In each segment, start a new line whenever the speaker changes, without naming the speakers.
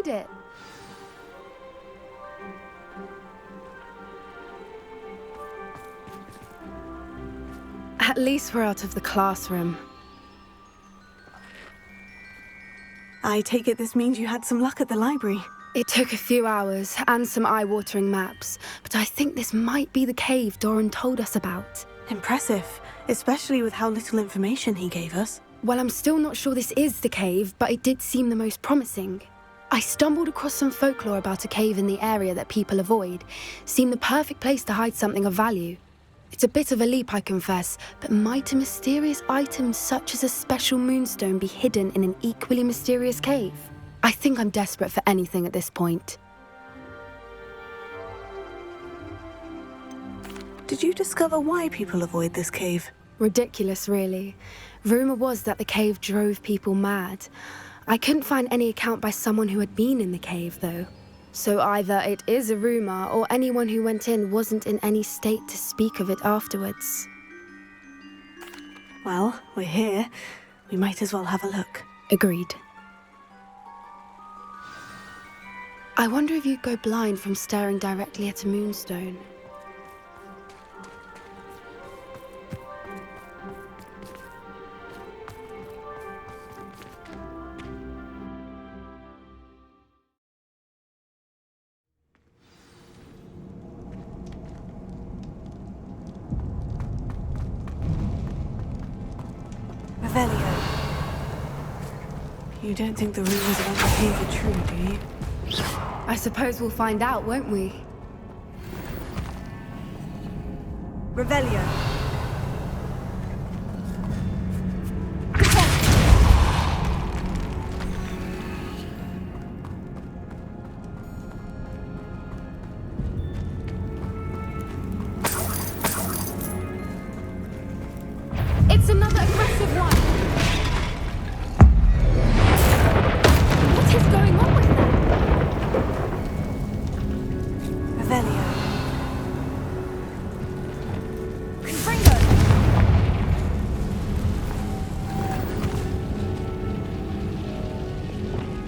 made it. At least we're out of the classroom.
I take it this means you had some luck at the library.
It took a few hours and some eye-watering maps, but I think this might be the cave Doran told us about.
Impressive, especially with how little information he gave us.
Well, I'm still not sure this is the cave, but it did seem the most promising. I stumbled across some folklore about a cave in the area that people avoid. Seemed the perfect place to hide something of value. It's a bit of a leap, I confess, but might a mysterious item such as a special moonstone be hidden in an equally mysterious cave? I think I'm desperate for anything at this point.
Did you discover why people avoid this cave?
Ridiculous, really. Rumour was that the cave drove people mad. I couldn't find any account by someone who had been in the cave, though. So either it is a rumour, or anyone who went in wasn't in any state to speak of it afterwards.
Well, we're here. We might as well have a look.
Agreed. I wonder if you'd go blind from staring directly at a moonstone.
You don't think the rumors about the cave are true, do you?
I suppose we'll find out, won't we?
Revelio.
It's another aggressive one! What is going on with them?
Revelio.
Confringo!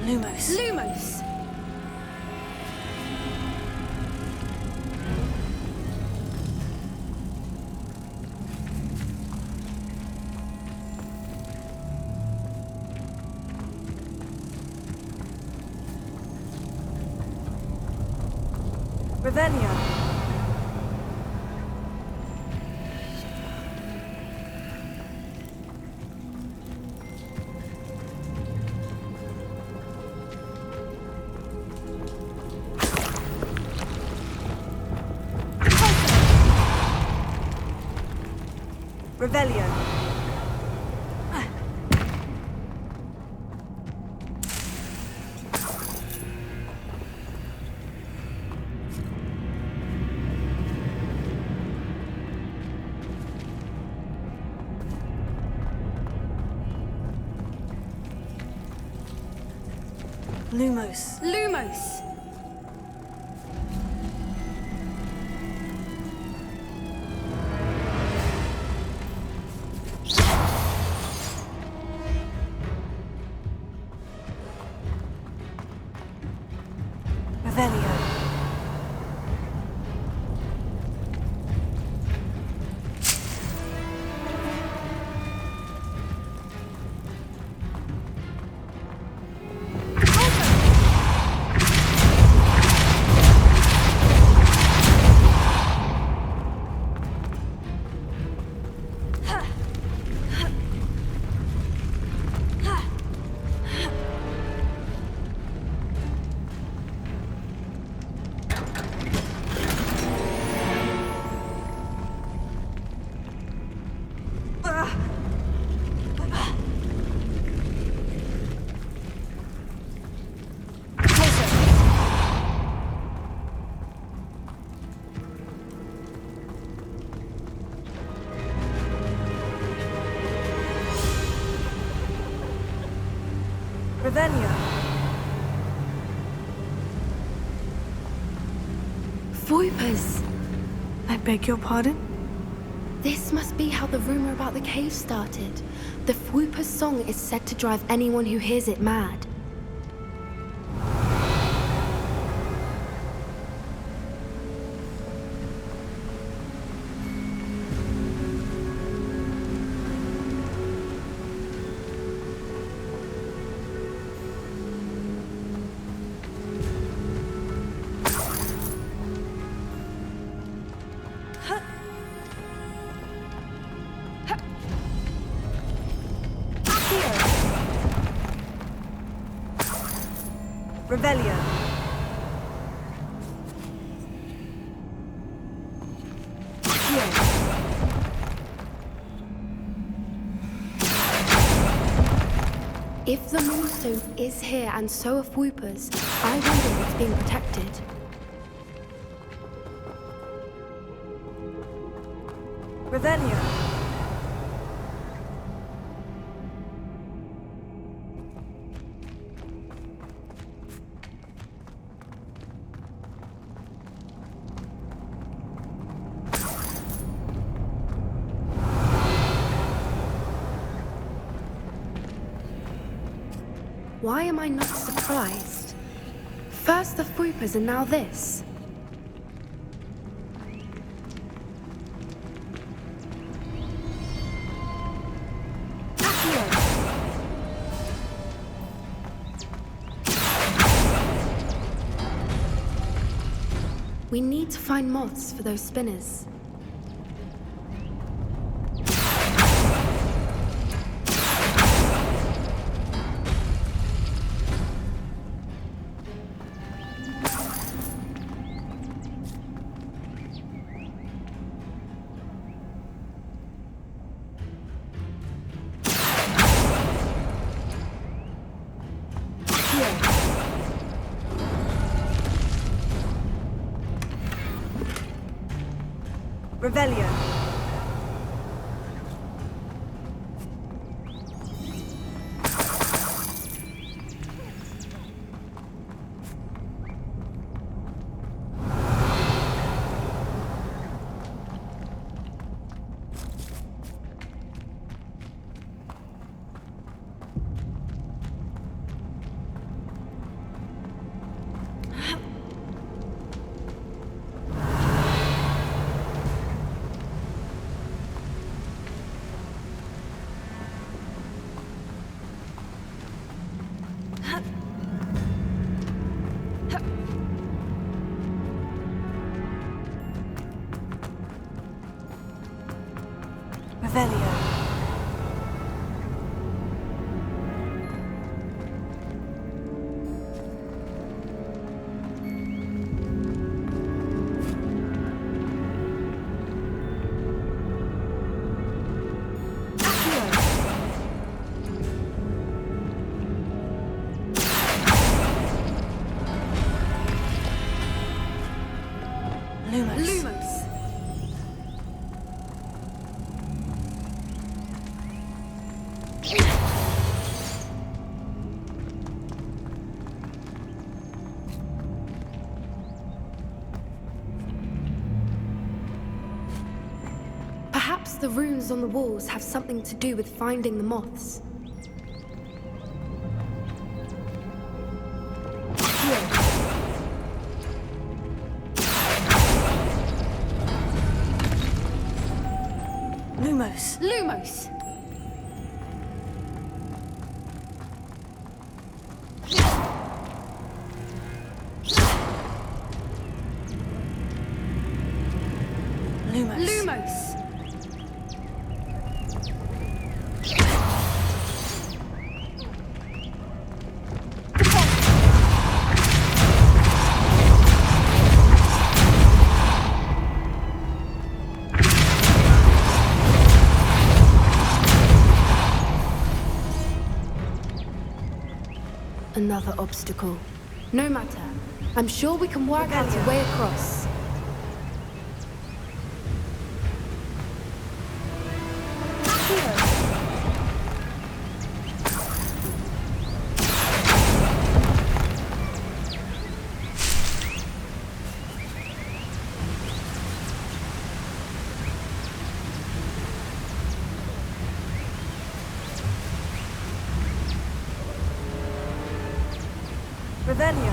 Lumos.
Lumos!
Revelio. Revelio. Lumos.
Lumos!
Revelio. Revelio.
Voipers!
I beg your pardon?
This must be how the rumour about the cave started. The Fwooper's song is said to drive anyone who hears it mad.
Revelio.
If the Moonstone is here and so are Whoopers, I wonder if it's being protected.
Revelio.
Why am I not surprised? First the Whoopers and now this. We need to find moths for those spinners.
Revelio. Revelio.
Lumos! Perhaps the runes on the walls have something to do with finding the moths.
Lumos.
Lumos!
Lumos.
Lumos! Another obstacle. No matter. I'm sure we can work out a way across.
Revelio.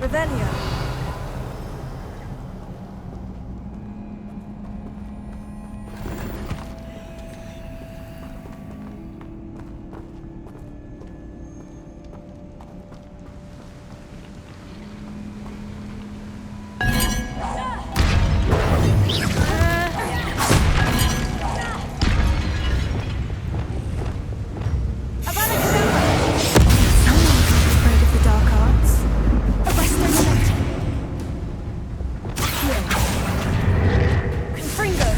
Revelio.
Afraid of the dark arts. Arresto Mileti.
Confringo.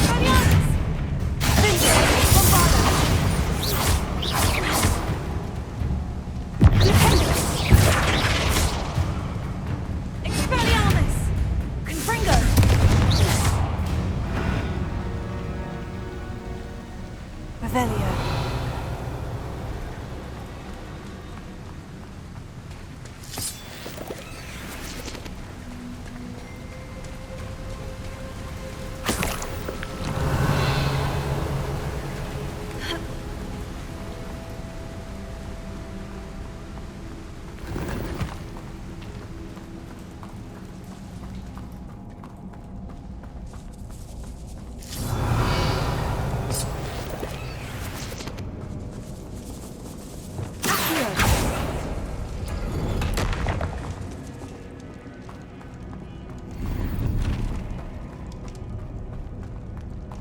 Guardianes. Vinci. Bombarda. Expelliarmus. Confringo. Revelio.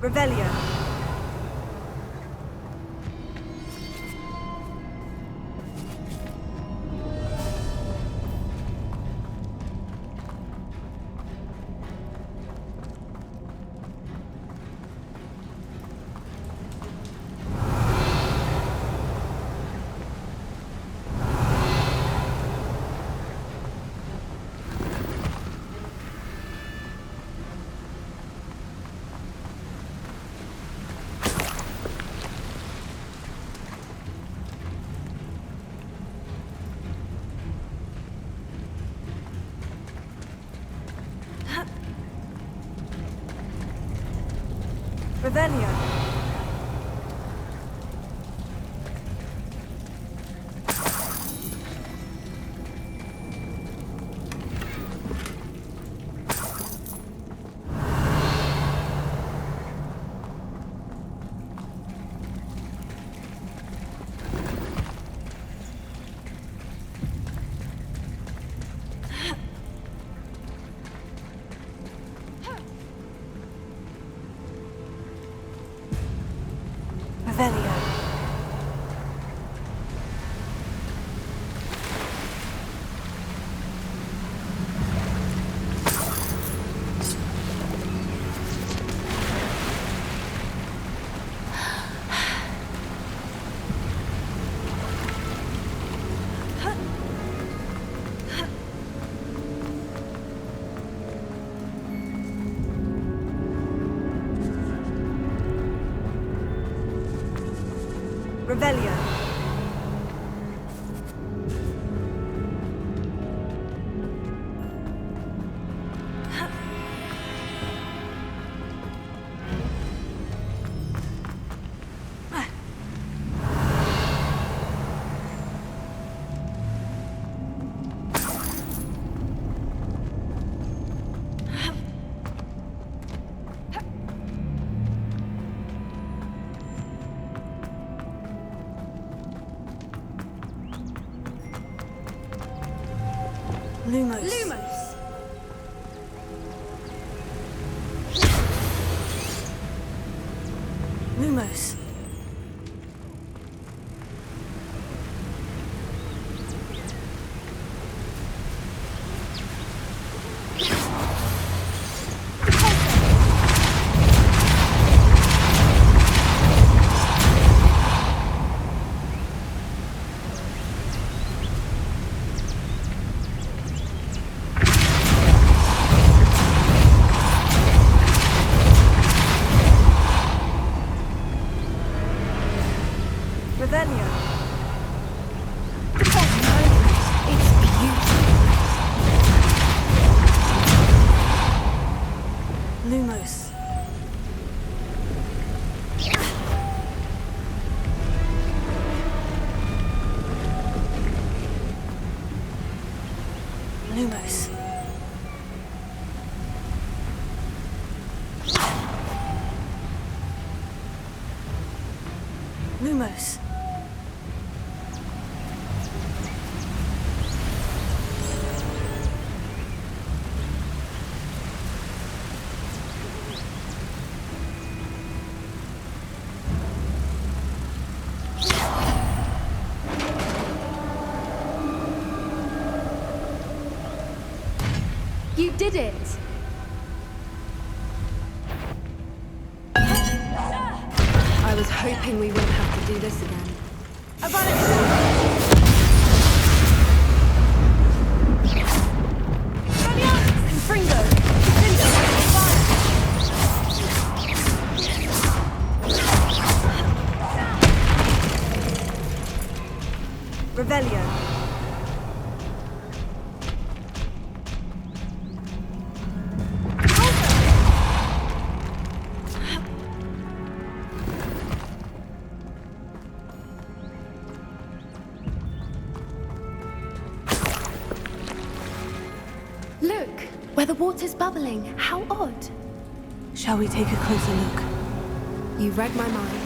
Revelio. Revelio. Revelio. Revelio. Lumos.
Lumos!
Lumos. Lumos. Lumos.
You did it! I was hoping we wouldn't have to do this again.
Revelio.
Look, where the water's bubbling. How odd.
Shall we take a closer look?
You read my mind.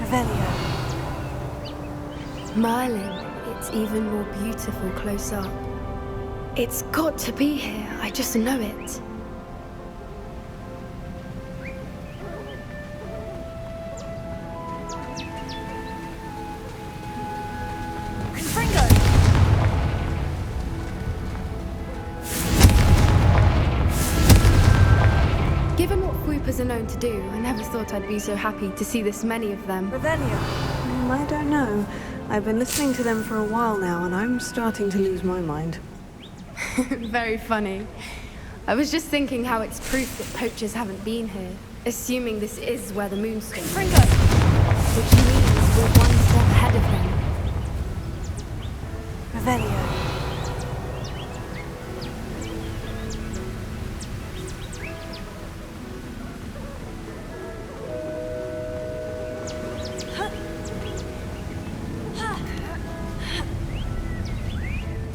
Revelio.
Merlin, it's even more beautiful close up. It's got to be here, I just know it. Given what Fwoopas are known to do, I never thought I'd be so happy to see this many of them.
Revelio.
I don't know. I've been listening to them for a while now, and I'm starting to lose my mind.
Very funny. I was just thinking how it's proof that poachers haven't been here, assuming this is where the moonstone is. Which means we're one step ahead of them.
Revelio.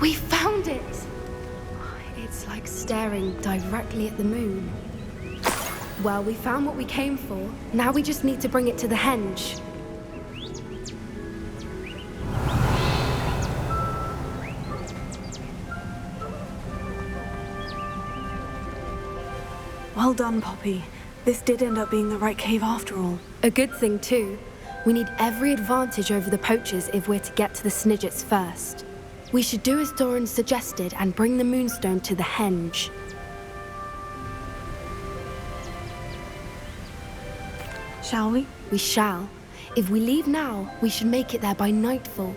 We found it! It's like staring directly at the moon. Well, we found what we came for. Now we just need to bring it to the henge.
Well done, Poppy. This did end up being the right cave after all.
A good thing, too. We need every advantage over the poachers if we're to get to the Snidgets first. We should do as Doran suggested and bring the moonstone to the henge.
Shall we?
We shall. If we leave now, we should make it there by nightfall.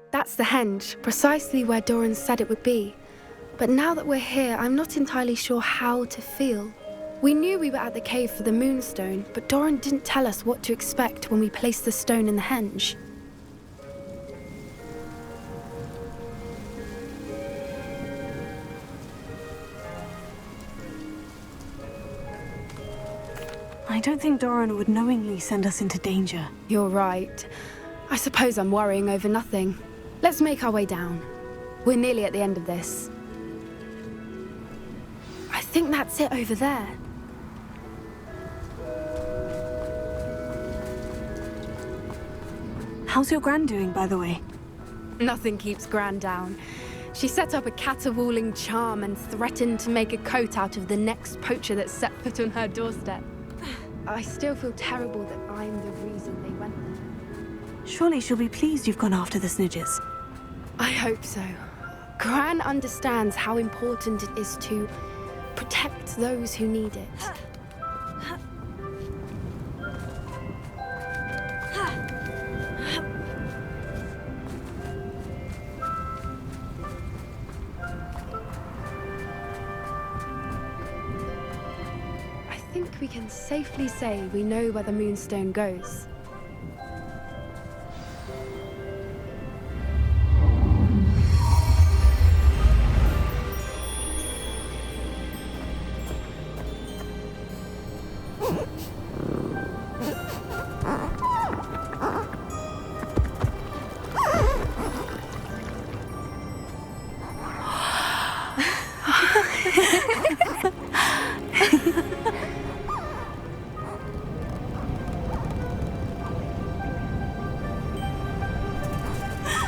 That's the henge, precisely where Doran said it would be. But now that we're here, I'm not entirely sure how to feel. We knew we were at the cave for the moonstone, but Doran didn't tell us what to expect when we placed the stone in the henge.
I don't think Doran would knowingly send us into danger.
You're right. I suppose I'm worrying over nothing. Let's make our way down. We're nearly at the end of this. I think that's it over there.
How's your Gran doing, by the way?
Nothing keeps Gran down. She set up a caterwauling charm and threatened to make a coat out of the next poacher that set foot on her doorstep. I still feel terrible that I'm the reason they went there.
Surely she'll be pleased you've gone after the Snidgets.
I hope so. Gran understands how important it is to protect those who need it. we can safely say we know where the Moonstone goes.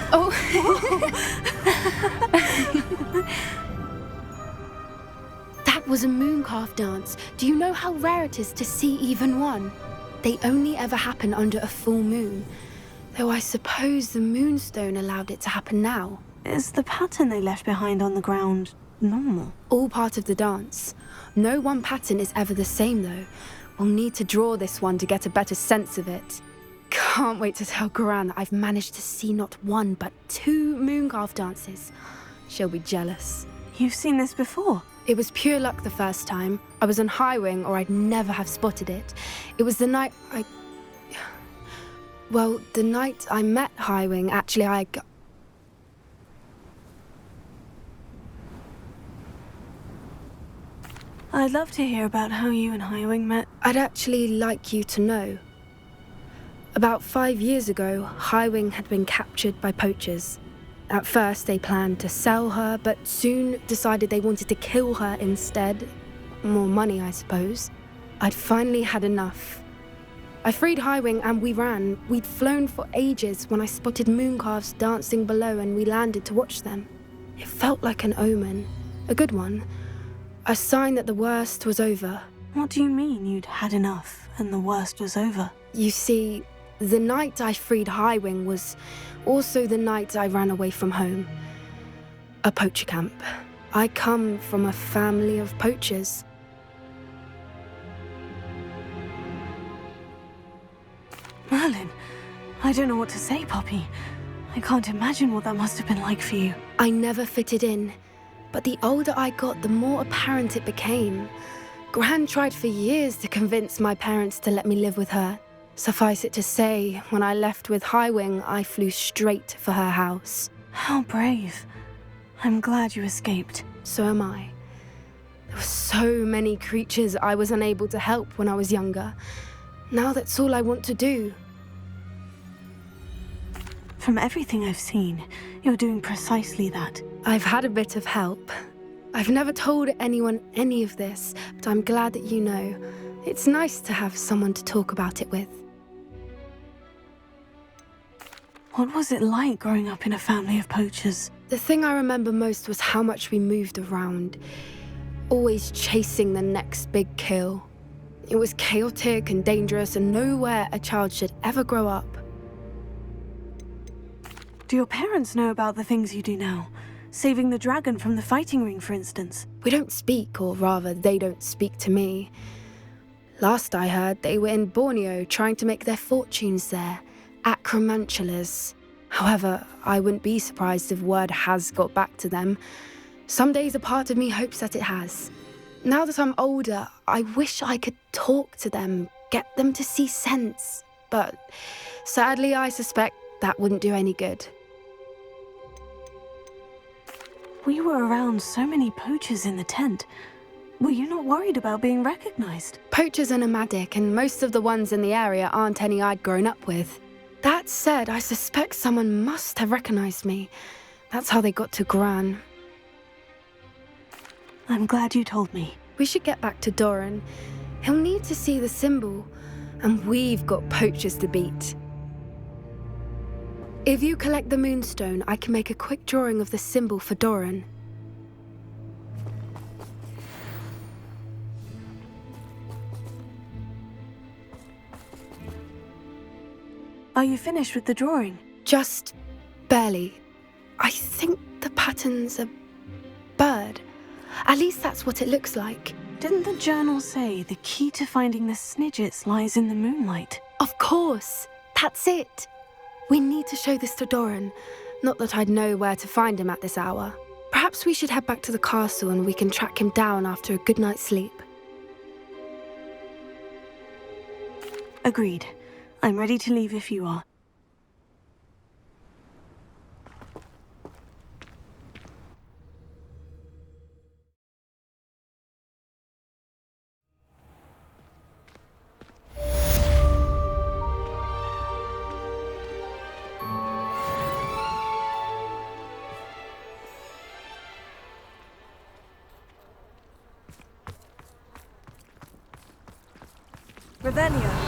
Oh. That was a mooncalf dance. Do you know how rare it is to see even one? They only ever happen under a full moon. Though I suppose the Moonstone allowed it to happen now.
Is the pattern they left behind on the ground normal?
All part of the dance. No one pattern is ever the same though. We'll need to draw this one to get a better sense of it. Can't wait to tell Gran that I've managed to see not one but 2 mooncalf dances. She'll be jealous.
You've seen this before?
It was pure luck the first time. I was on Highwing or I'd never have spotted it. It was the night the night I met Highwing, actually
I'd love to hear about how you and Highwing met.
I'd actually like you to know. About 5 years ago, Highwing had been captured by poachers. At first, they planned to sell her, but soon decided they wanted to kill her instead. More money, I suppose. I'd finally had enough. I freed Highwing and we ran. We'd flown for ages when I spotted mooncalves dancing below and we landed to watch them. It felt like an omen. A good one. A sign that the worst was over.
What do you mean you'd had enough and the worst was over?
You see, the night I freed Highwing was also the night I ran away from home. A poacher camp. I come from a family of poachers.
Merlin, I don't know what to say, Poppy. I can't imagine what that must have been like for you.
I never fitted in, but the older I got, the more apparent it became. Gran tried for years to convince my parents to let me live with her. Suffice it to say, when I left with Highwing, I flew straight for her house.
How brave. I'm glad you escaped.
So am I. There were so many creatures I was unable to help when I was younger. Now that's all I want to do.
From everything I've seen, you're doing precisely that.
I've had a bit of help. I've never told anyone any of this, but I'm glad that you know. It's nice to have someone to talk about it with.
What was it like growing up in a family of poachers?
The thing I remember most was how much we moved around, always chasing the next big kill. It was chaotic and dangerous and nowhere a child should ever grow up.
Do your parents know about the things you do now? Saving the dragon from the fighting ring, for instance?
We don't speak, or rather, they don't speak to me. Last I heard, they were in Borneo trying to make their fortunes there, acromantulas. However, I wouldn't be surprised if word has got back to them. Some days a part of me hopes that it has. Now that I'm older, I wish I could talk to them, get them to see sense. But sadly, I suspect that wouldn't do any good.
We were around so many poachers in the tent. Were you not worried about being recognized?
Poachers are nomadic, and most of the ones in the area aren't any I'd grown up with. That said, I suspect someone must have recognized me. That's how they got to Gran.
I'm glad you told me.
We should get back to Doran. He'll need to see the symbol, and we've got poachers to beat. If you collect the Moonstone, I can make a quick drawing of the symbol for Doran.
Are you finished with the drawing?
Just barely. I think the pattern's a bird. At least that's what it looks like.
Didn't the journal say the key to finding the Snidgets lies in the moonlight?
Of course. That's it. We need to show this to Doran. Not that I'd know where to find him at this hour. Perhaps we should head back to the castle and we can track him down after a good night's sleep.
Agreed. I'm ready to leave if you are.
Revelio.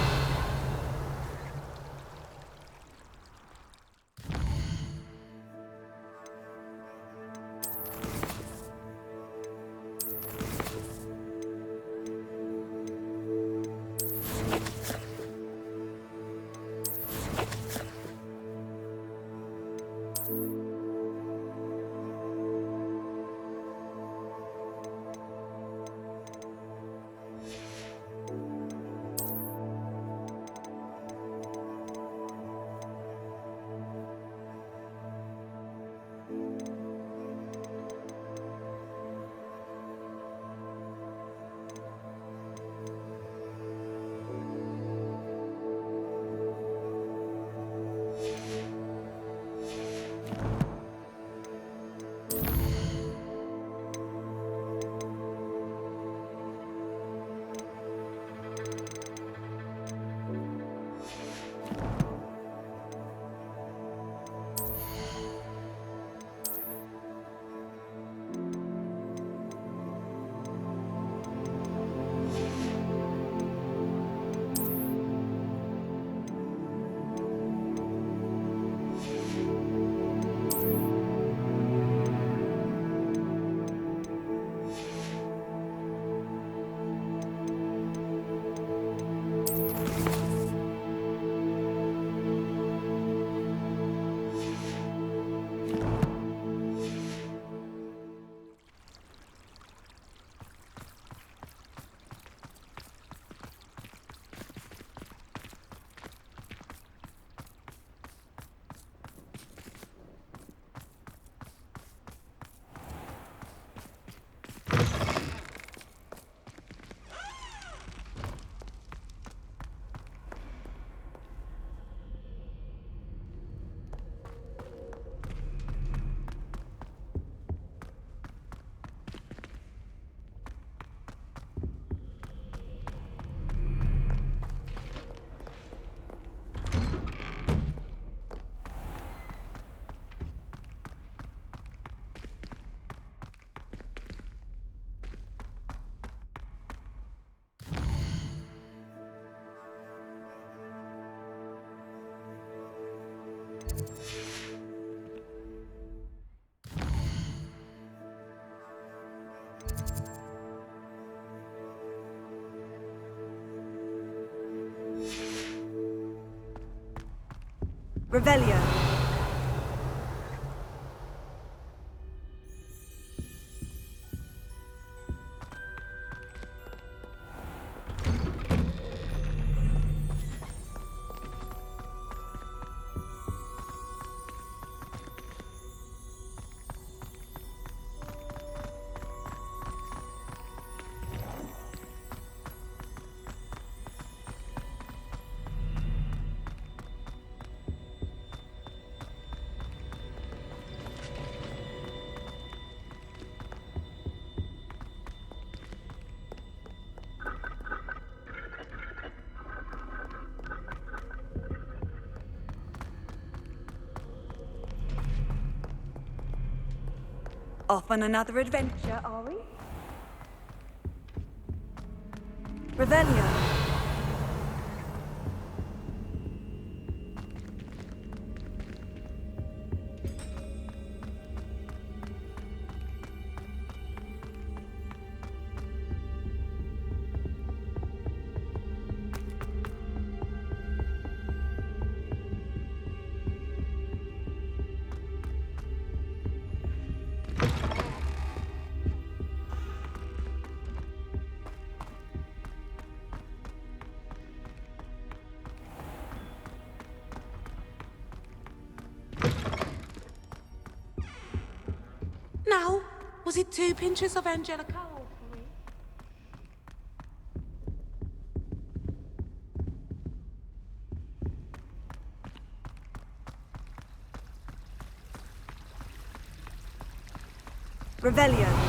Revelio. Off on another adventure, are we? Revelio.
Now, was it 2 pinches of Angelica or 3?
Revelio.